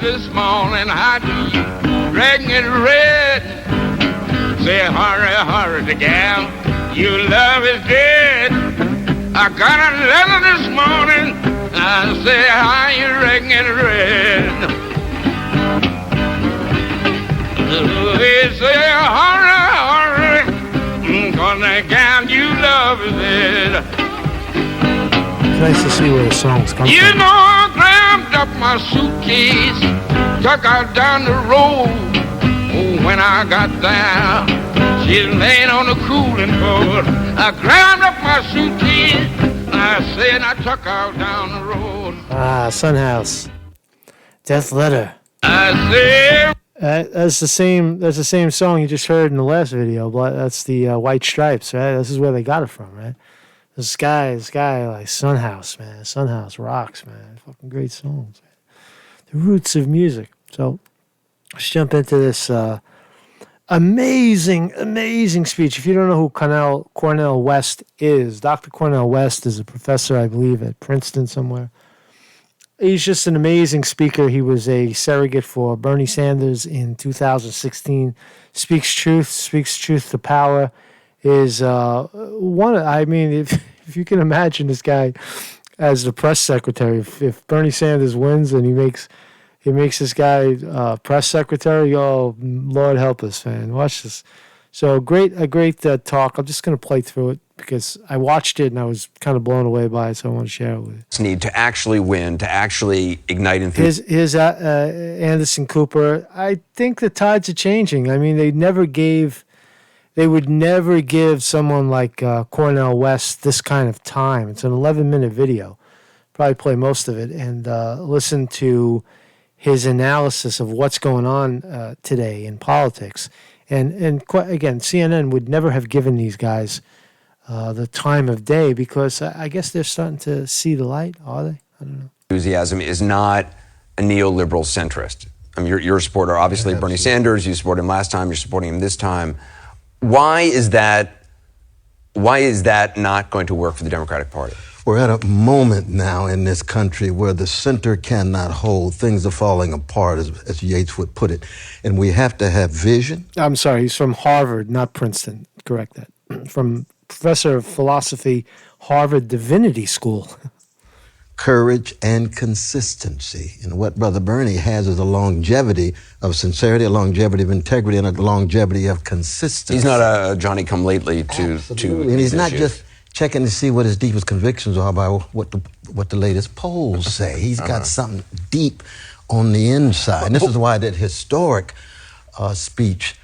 this morning, how do you reckon it red? Say, hurry, hurry, the gal, your love is dead. I got a letter this morning, I say, how you reckon it red? They say, hurry, hurry, 'cause the gal you love is dead. It's nice to see where the songs come You from. know, I grabbed up my suitcase, took out down the road. Oh, when I got there, she laying on the cooling board. I grabbed up my suitcase, I said I took out down the road. Ah, Sunhouse. Death Letter. I said... That's the same song you just heard in the last video. But that's the White Stripes, right? This is where they got it from, right? This guy, like Sunhouse, man. Sunhouse rocks, man. Fucking great songs, man. The roots of music. So let's jump into this amazing speech. If you don't know who Cornel West is, Dr. Cornel West is a professor, I believe, at Princeton somewhere. He's just an amazing speaker. He was a surrogate for Bernie Sanders in 2016. Speaks truth to power. Is if you can imagine this guy as the press secretary, if Bernie Sanders wins and he makes this guy press secretary, oh Lord help us, man! Watch this. So a great talk. I'm just going to play through it because I watched it and I was kind of blown away by it, so I want to share it with you. Need to actually win, to actually ignite enthusiasm. Here's Anderson Cooper. I think the tides are changing. I mean, they would never give someone like Cornel West this kind of time. It's an 11-minute video. Probably play most of it and listen to his analysis of what's going on today in politics. And again, CNN would never have given these guys the time of day because I guess they're starting to see the light, are they? I don't know. Enthusiasm is not a neoliberal centrist. I mean, you're a supporter, obviously, of Bernie Sanders. You supported him last time. You're supporting him this time. Why is that not going to work for the Democratic Party? We're at a moment now in this country where the center cannot hold. Things are falling apart, as Yates would put it. And we have to have vision. I'm sorry, he's from Harvard, not Princeton. Correct that. From professor of philosophy, Harvard Divinity School. Courage and consistency. And what Brother Bernie has is a longevity of sincerity, a longevity of integrity, and a longevity of consistency. He's not a Johnny-come-lately to and he's not just checking to see what his deepest convictions are by what the latest polls say. He's got something deep on the inside. And this is why that historic speech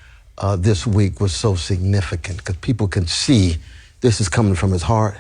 this week was so significant, because people can see this is coming from his heart,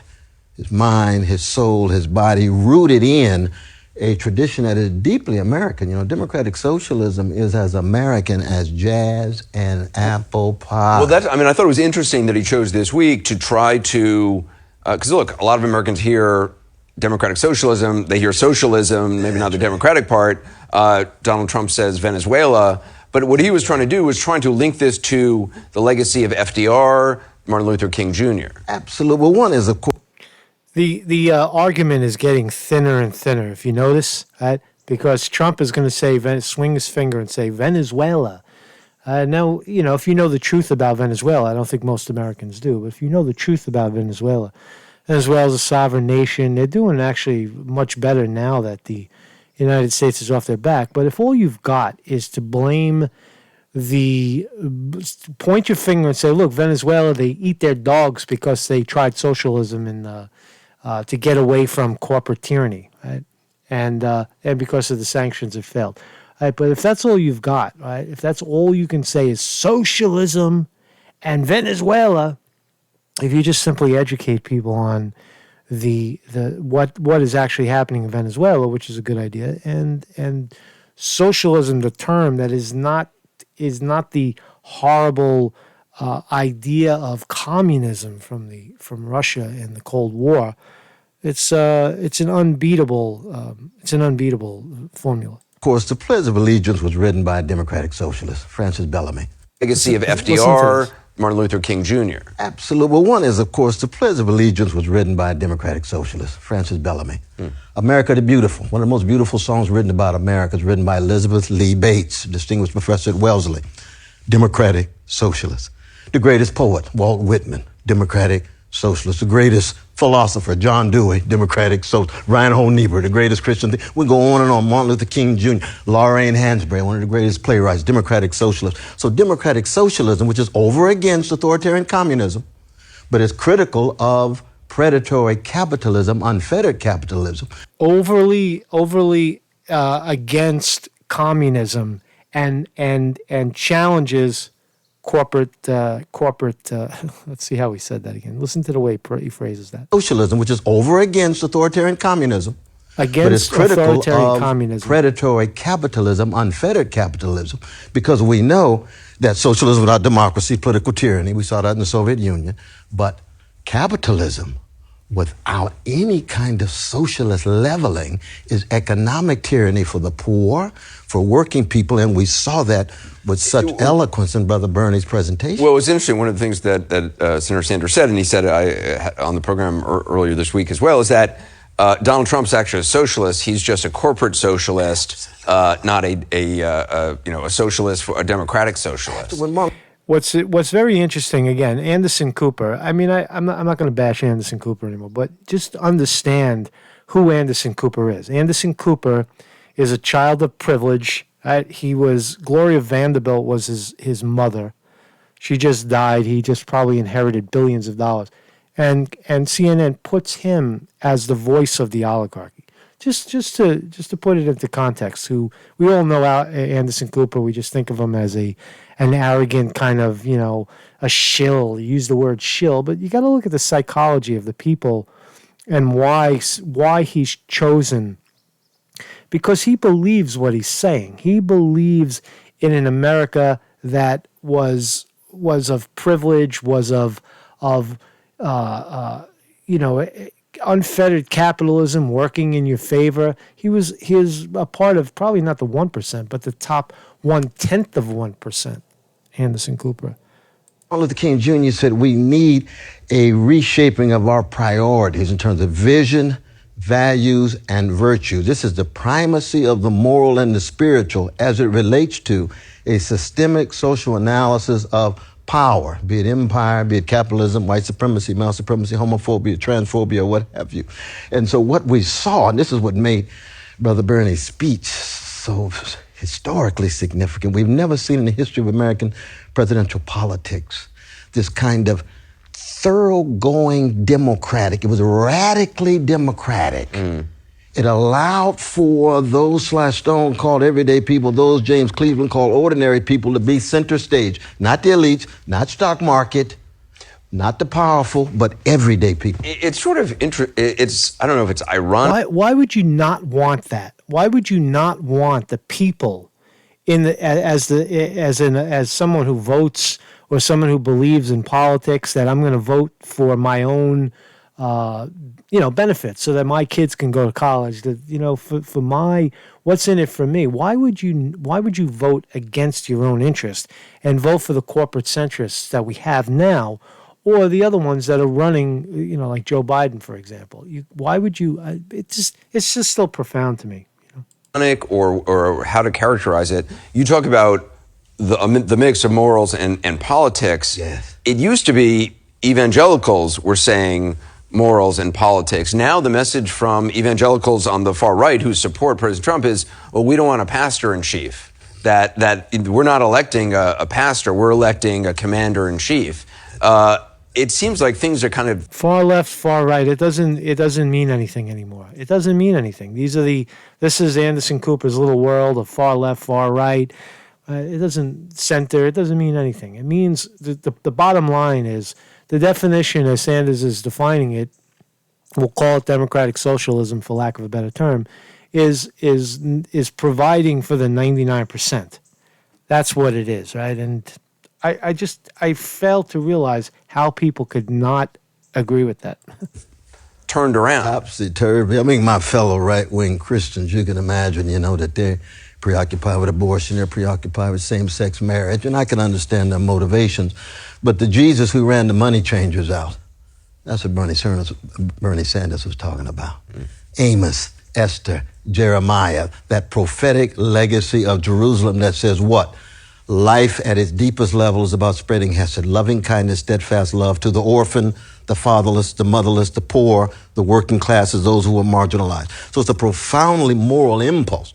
his mind, his soul, his body, rooted in a tradition that is deeply American. You know, democratic socialism is as American as jazz and apple pie. Well, I thought it was interesting that he chose this week to try to, because look, a lot of Americans hear democratic socialism, they hear socialism, maybe not the Democratic part. Donald Trump says Venezuela. But what he was trying to do was trying to link this to the legacy of FDR, Martin Luther King Jr. Absolutely. Well, one is, of course, The argument is getting thinner and thinner, if you notice, right? Because Trump is going to say, swing his finger and say, Venezuela. Now, you know, if you know the truth about Venezuela, I don't think most Americans do, but if you know the truth about Venezuela, Venezuela's a sovereign nation. They're doing actually much better now that the United States is off their back. But if all you've got is to blame point your finger and say, look, Venezuela, they eat their dogs because they tried socialism and to get away from corporate tyranny, right? And because of the sanctions, it failed. Right? But if that's all you've got, right? If that's all you can say is socialism and Venezuela, if you just simply educate people on what is actually happening in Venezuela, which is a good idea, and socialism, the term that is not the horrible idea of communism from Russia in the Cold War. It's an unbeatable formula. Of course, the Pledge of Allegiance was written by a democratic socialist, Francis Bellamy. Legacy of FDR, Martin Luther King Jr. Absolutely. Well, one is, of course, the Pledge of Allegiance was written by a Democratic Socialist, Francis Bellamy. America the Beautiful, one of the most beautiful songs written about America, is written by Elizabeth Lee Bates, distinguished professor at Wellesley, Democratic Socialist. The greatest poet, Walt Whitman, Democratic Socialist. The greatest philosopher, John Dewey, Democratic Socialist. Reinhold Niebuhr, the greatest Christian. We go on and on. Martin Luther King Jr., Lorraine Hansberry, one of the greatest playwrights, Democratic Socialist. So Democratic Socialism, which is over against authoritarian communism, but is critical of predatory capitalism, unfettered capitalism. Overly against communism and challenges corporate. Let's see how he said that again. Listen to the way he phrases that. Socialism, which is over against authoritarian communism, against but is critical authoritarian of communism. predatory capitalism, unfettered capitalism, because we know that socialism without democracy, political tyranny, we saw that in the Soviet Union, but capitalism without any kind of socialist leveling is economic tyranny for the poor, for working people, and we saw that with such eloquence in Brother Bernie's presentation. Well, it was interesting. One of the things that Senator Sanders said, and he said on the program earlier this week as well, is that Donald Trump's actually a socialist. He's just a corporate socialist, not a socialist, a democratic socialist. What's very interesting, again, Anderson Cooper. I mean, I'm not going to bash Anderson Cooper anymore, but just understand who Anderson Cooper is. Anderson Cooper is a child of privilege. Gloria Vanderbilt was his mother. She just died. He just probably inherited billions of dollars. And CNN puts him as the voice of the oligarchy. Just to put it into context, we all know Anderson Cooper. We just think of him as an arrogant kind of, a shill. You use the word shill, but you got to look at the psychology of the people and why he's chosen. Because he believes what he's saying. He believes in an America that was of privilege, was of unfettered capitalism working in your favor. He is a part of probably not the 1%, but the top 1/10 of 1%. Anderson Cooper. Martin Luther King Jr. said we need a reshaping of our priorities in terms of vision, values, and virtue. This is the primacy of the moral and the spiritual as it relates to a systemic social analysis of power, be it empire, be it capitalism, white supremacy, male supremacy, homophobia, transphobia, what have you. And so what we saw, and this is what made Brother Bernie's speech so historically significant. We've never seen in the history of American presidential politics this kind of thoroughgoing democratic. It was radically democratic. It allowed for those Sly Stone called everyday people, those James Cleveland called ordinary people, to be center stage. Not the elites, not stock market, not the powerful, but everyday people. It's sort of I don't know if it's ironic. Why would you not want that? Why would you not want the people as someone who votes or someone who believes in politics that I'm going to vote for my own benefits so that my kids can go to college, for my, what's in it for me? Why would you vote against your own interest and vote for the corporate centrists that we have now, or the other ones that are running, like Joe Biden, for example? Why would you? It's just still profound to me. Or how to characterize it. You talk about the mix of morals and politics. Yes. It used to be evangelicals were saying morals and politics. Now the message from evangelicals on the far right who support President Trump is, well, we don't want a pastor in chief. That we're not electing a pastor, we're electing a commander in chief. It seems like things are kind of far left, far right. It doesn't mean anything anymore. It doesn't mean anything. This is Anderson Cooper's little world of far left, far right. It doesn't center. It doesn't mean anything. It means the bottom line is the definition as Sanders is defining it. We'll call it democratic socialism for lack of a better term. Is providing for the 99%. That's what it is, right? And I fail to realize how people could not agree with that. Turned around. Absolutely terrible. I mean, my fellow right-wing Christians, you can imagine, that they're preoccupied with abortion, they're preoccupied with same-sex marriage, and I can understand their motivations. But the Jesus who ran the money changers out, that's what Bernie Sanders was talking about. Amos, Esther, Jeremiah, that prophetic legacy of Jerusalem that says what? Life at its deepest level is about spreading hesed, loving kindness, steadfast love to the orphan, the fatherless, the motherless, the poor, the working classes, those who are marginalized. So it's a profoundly moral impulse.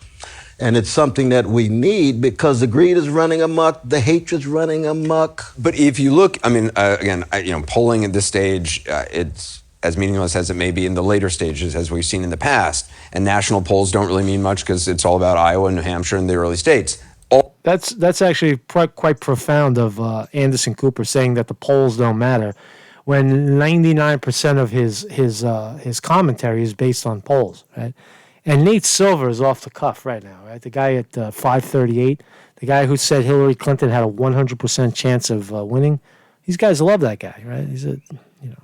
And it's something that we need because the greed is running amok, the hatred's running amok. But if you look, I mean, again, polling at this stage, it's as meaningless as it may be in the later stages, as we've seen in the past. And national polls don't really mean much because it's all about Iowa and New Hampshire and the early states. That's actually quite profound of Anderson Cooper saying that the polls don't matter, when 99% of his commentary is based on polls, right? And Nate Silver is off the cuff right now, right? The guy at 538, the guy who said Hillary Clinton had a 100% chance of winning. These guys love that guy, right?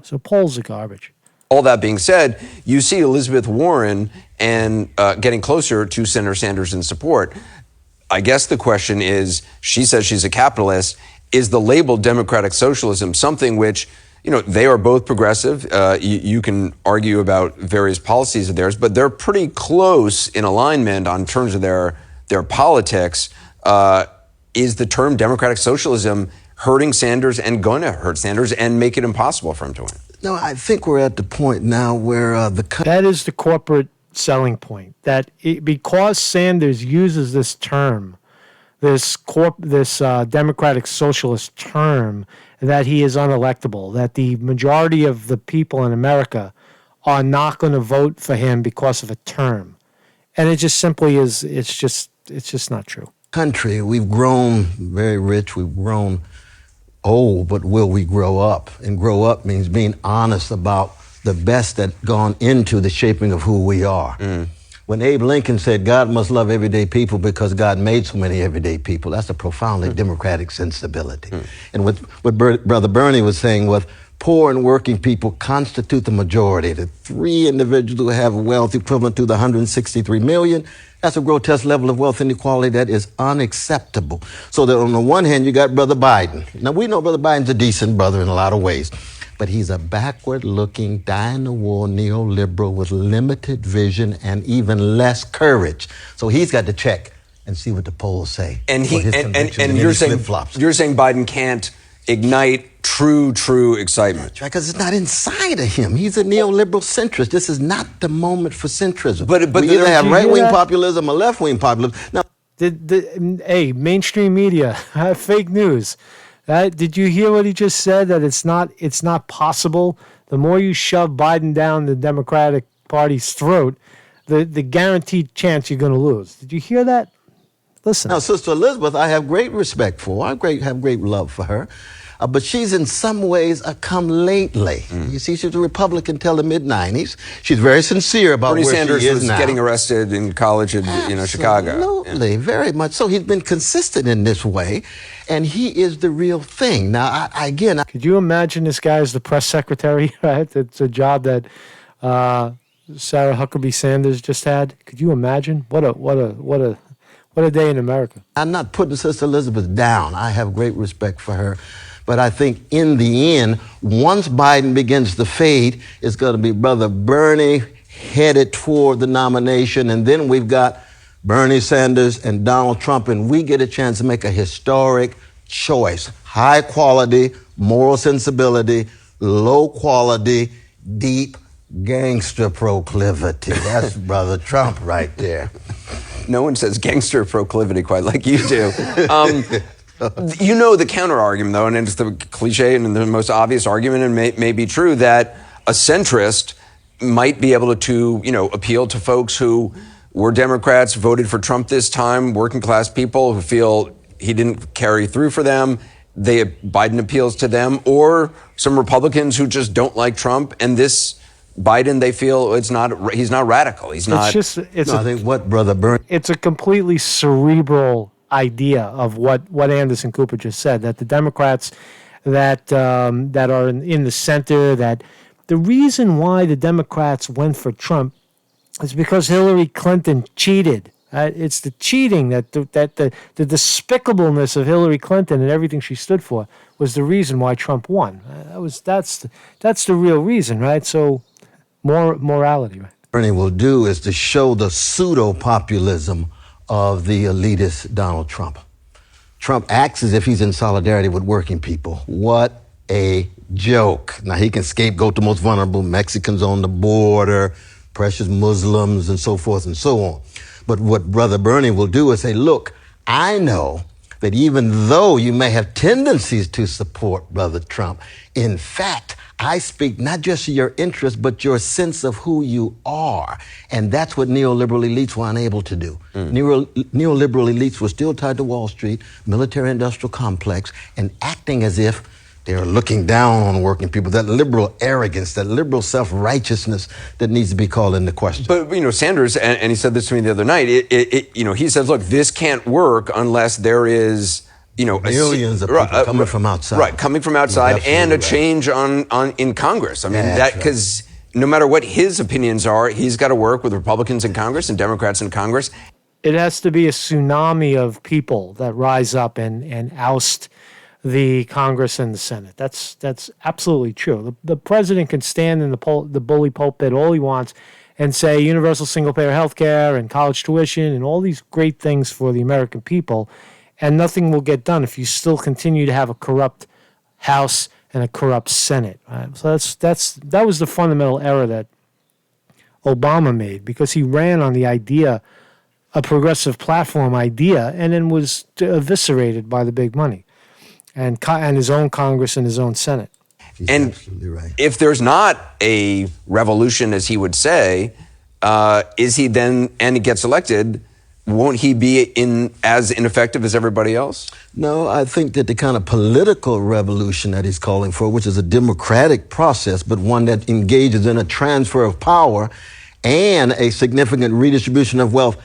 So polls are garbage. All that being said, you see Elizabeth Warren and getting closer to Senator Sanders in support. I guess the question is, she says she's a capitalist. Is the label democratic socialism something which, they are both progressive. You can argue about various policies of theirs, but they're pretty close in alignment on terms of their politics. Is the term democratic socialism hurting Sanders and going to hurt Sanders and make it impossible for him to win? No, I think we're at the point now where that is the corporate selling point, that because Sanders uses this term, this democratic socialist term, that he is unelectable, that the majority of the people in America are not going to vote for him because of a term. And it just simply is, it's just not true. Country, we've grown very rich, we've grown old, but will we grow up? And grow up means being honest about the best that's gone into the shaping of who we are. When Abe Lincoln said God must love everyday people because God made so many everyday people, that's a profoundly democratic sensibility. And what Brother Bernie was saying was, poor and working people constitute the majority. The 3 individuals who have wealth equivalent to the 163 million, that's a grotesque level of wealth inequality that is unacceptable. So that on the one hand, you got Brother Biden. Now, we know Brother Biden's a decent brother in a lot of ways, but he's a backward-looking, die-in-the-war neoliberal with limited vision and even less courage. So he's got to check and see what the polls say. And you're saying Biden can't ignite true excitement. Because it's not inside of him. He's a neoliberal centrist. This is not the moment for centrism. But we either have right-wing populism or left-wing populism. Now, mainstream media, fake news. Did you hear what he just said? That it's not possible. The more you shove Biden down the Democratic Party's throat, the guaranteed chance you're going to lose. Did you hear that? Listen. Now, Sister Elizabeth, I have great respect for. I have great love for her. But she's in some ways a come lately. You see, she was a Republican till the mid-'90s. She's very sincere about Bernie where Sanders she is was now. getting arrested in college in Chicago. Absolutely, very much so. He's been consistent in this way, and he is the real thing. Now, could you imagine this guy as the press secretary? Right, it's a job that Sarah Huckabee Sanders just had. Could you imagine? What a day in America. I'm not putting Sister Elizabeth down. I have great respect for her. But I think in the end, once Biden begins to fade, it's going to be Brother Bernie headed toward the nomination. And then we've got Bernie Sanders and Donald Trump, and we get a chance to make a historic choice. High quality, moral sensibility, low quality, deep gangster proclivity. That's Brother Trump right there. No one says gangster proclivity quite like you do. The counter argument, though, and it's the cliche and the most obvious argument, and may be true, that a centrist might be able to, appeal to folks who were Democrats, voted for Trump this time, working class people who feel he didn't carry through for them. Biden appeals to them, or some Republicans who just don't like Trump, and this Biden, they feel he's not radical. I think what Brother Bernie. It's a completely cerebral idea of what Anderson Cooper just said, that the Democrats that are in the center, that the reason why the Democrats went for Trump is because Hillary Clinton cheated. It's the cheating the despicableness of Hillary Clinton and everything she stood for was the reason why Trump won. That's the real reason, right? So, morality, right? Bernie will do is to show the pseudo-populism of the elitist Donald Trump. Trump acts as if he's in solidarity with working people. What a joke. Now, he can scapegoat the most vulnerable, Mexicans on the border, precious Muslims, and so forth and so on. But what Brother Bernie will do is say, look, I know that even though you may have tendencies to support Brother Trump, in fact, I speak not just to your interests, but your sense of who you are. And that's what neoliberal elites were unable to do. Neoliberal elites were still tied to Wall Street, military-industrial complex, and acting as if they're looking down on working people, that liberal arrogance, that liberal self-righteousness that needs to be called into question. But, Sanders, and he said this to me the other night, he says, look, this can't work unless there is, millions of people coming from outside. Right, coming from outside and a change in Congress. I mean, because no matter what his opinions are, he's got to work with Republicans in Congress and Democrats in Congress. It has to be a tsunami of people that rise up and oust the Congress and the Senate. That's absolutely true. The president can stand in the bully pulpit all he wants and say universal single-payer health care and college tuition and all these great things for the American people, and nothing will get done if you still continue to have a corrupt House and a corrupt Senate. Right? So that was the fundamental error that Obama made, because he ran on the idea, a progressive platform idea, and then was eviscerated by the big money and his own Congress and his own Senate. He's and absolutely right. If there's not a revolution, as he would say, is he then, and he gets elected, won't he be as ineffective as everybody else? No, I think that the kind of political revolution that he's calling for, which is a democratic process, but one that engages in a transfer of power and a significant redistribution of wealth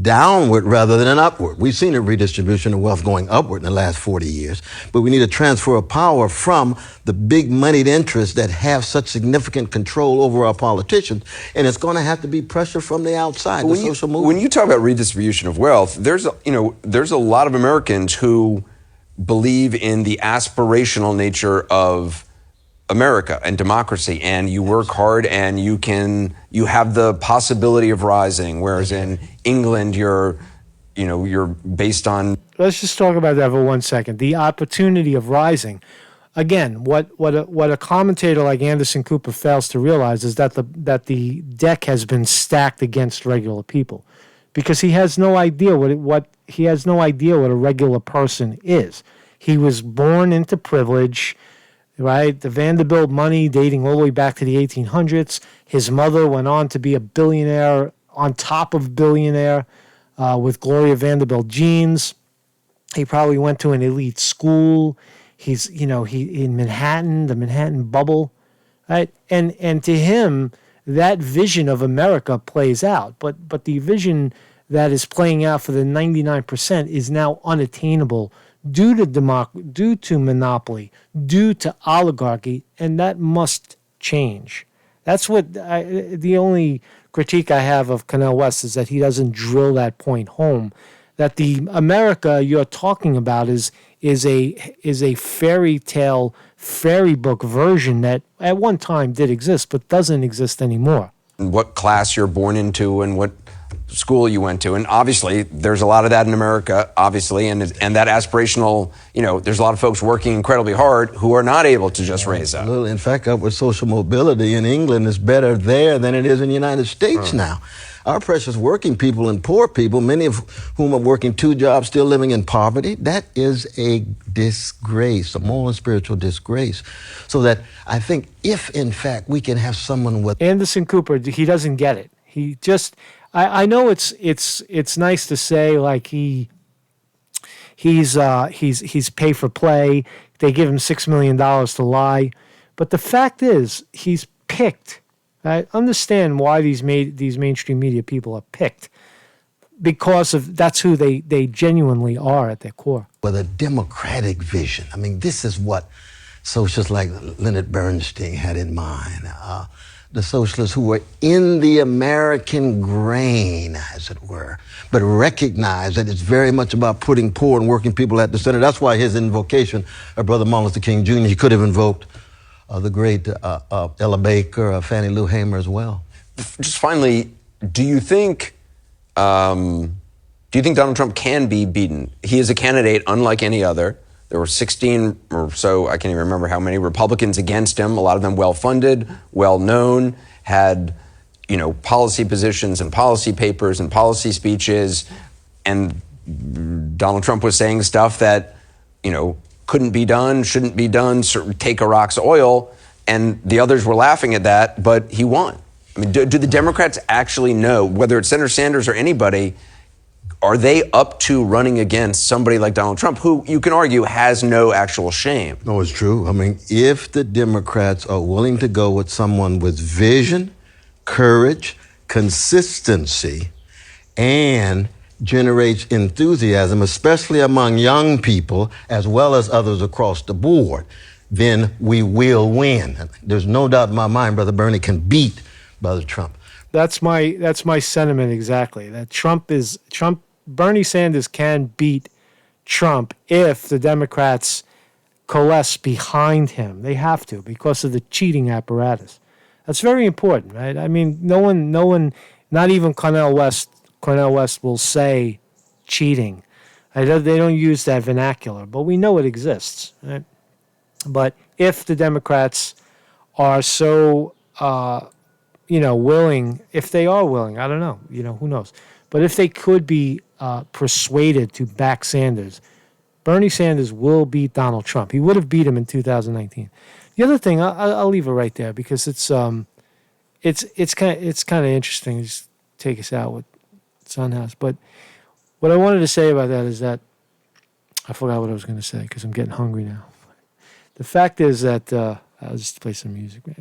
downward rather than upward. We've seen a redistribution of wealth going upward in the last 40 years, but we need a transfer of power from the big moneyed interests that have such significant control over our politicians, and it's going to have to be pressure from the outside, the social movement. When you talk about redistribution of wealth, there's a lot of Americans who believe in the aspirational nature of America and democracy, and you work hard and you have the possibility of rising, whereas in England you're based on. Let's just talk about that for 1 second. The opportunity of rising. Again, what a commentator like Anderson Cooper fails to realize is that the deck has been stacked against regular people, because he has no idea what a regular person is. He was born into privilege. Right, the Vanderbilt money dating all the way back to the 1800s. His mother went on to be a billionaire on top of billionaire with Gloria Vanderbilt genes. He probably went to an elite school. He's in Manhattan, the Manhattan bubble, right? And to him, that vision of America plays out. But the vision that is playing out for the 99% is now unattainable due to monopoly, due to oligarchy, and that must change. That's the only critique I have of Cornel West is that he doesn't drill that point home, that the America you're talking about is a fairy tale, fairy book version that at one time did exist but doesn't exist anymore. What class you're born into and what school you went to, and obviously there's a lot of that in America, obviously, and that aspirational, there's a lot of folks working incredibly hard who are not able to just raise up. In fact, upward social mobility in England is better there than it is in the United States now. Our precious working people and poor people, many of whom are working 2 jobs, still living in poverty, that is a disgrace, a moral and spiritual disgrace. So that I think if, in fact, we can have someone with... Anderson Cooper, he doesn't get it. He just... I know it's nice to say like he's pay for play. They give him $6 million to lie, but the fact is he's picked. I understand why these mainstream media people are picked, because that's who they genuinely are at their core. With a democratic vision. I mean, this is what socialists like Leonard Bernstein had in mind. the socialists who were in the American grain, as it were, but recognize that it's very much about putting poor and working people at the center. That's why his invocation of Brother Martin Luther King Jr., he could have invoked the great Ella Baker, Fannie Lou Hamer as well. Just finally, do you think Donald Trump can be beaten? He is a candidate unlike any other. There were 16 or so, I can't even remember how many, Republicans against him, a lot of them well-funded, well-known, had, policy positions and policy papers and policy speeches. And Donald Trump was saying stuff that, couldn't be done, shouldn't be done, take a rock's oil. And the others were laughing at that, but he won. I mean, do the Democrats actually know, whether it's Senator Sanders or anybody, are they up to running against somebody like Donald Trump, who you can argue has no actual shame? No, it's true. I mean, if the Democrats are willing to go with someone with vision, courage, consistency, and generates enthusiasm, especially among young people, as well as others across the board, then we will win. There's no doubt in my mind Brother Bernie can beat Brother Trump. That's my sentiment exactly. That Bernie Sanders can beat Trump if the Democrats coalesce behind him. They have to, because of the cheating apparatus. That's very important, right? I mean, no one, not even Cornel West will say cheating. They don't use that vernacular, but we know it exists, right? But if the Democrats are so, willing, if they are willing, I don't know, who knows? But if they could be persuaded to back Sanders, Bernie Sanders will beat Donald Trump. He would have beat him in 2019. The other thing, I'll leave it right there because it's kind of interesting. Just take us out with Sunhouse. But what I wanted to say about that is that I forgot what I was going to say because I'm getting hungry now. The fact is that I'll just play some music. She's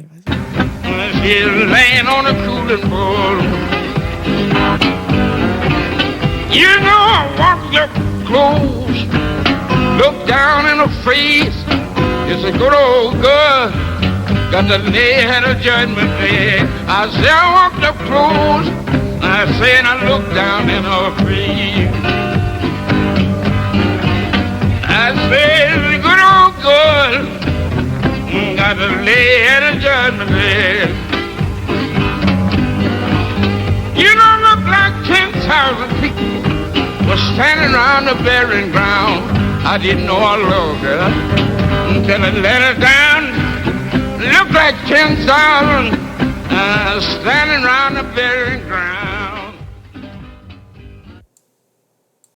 laying on a cooling board. I want your clothes. Look down in her face. It's a good old girl. Got the lay at a judgment day. I say I want your clothes. I say and I look down in her face. I say it's a good old girl. Got the lay at a judgment day. You don't look like 10,000 people was standing around the burying ground. I didn't know I loved her until I let her down. Looked like 10,000 standing around the burying ground.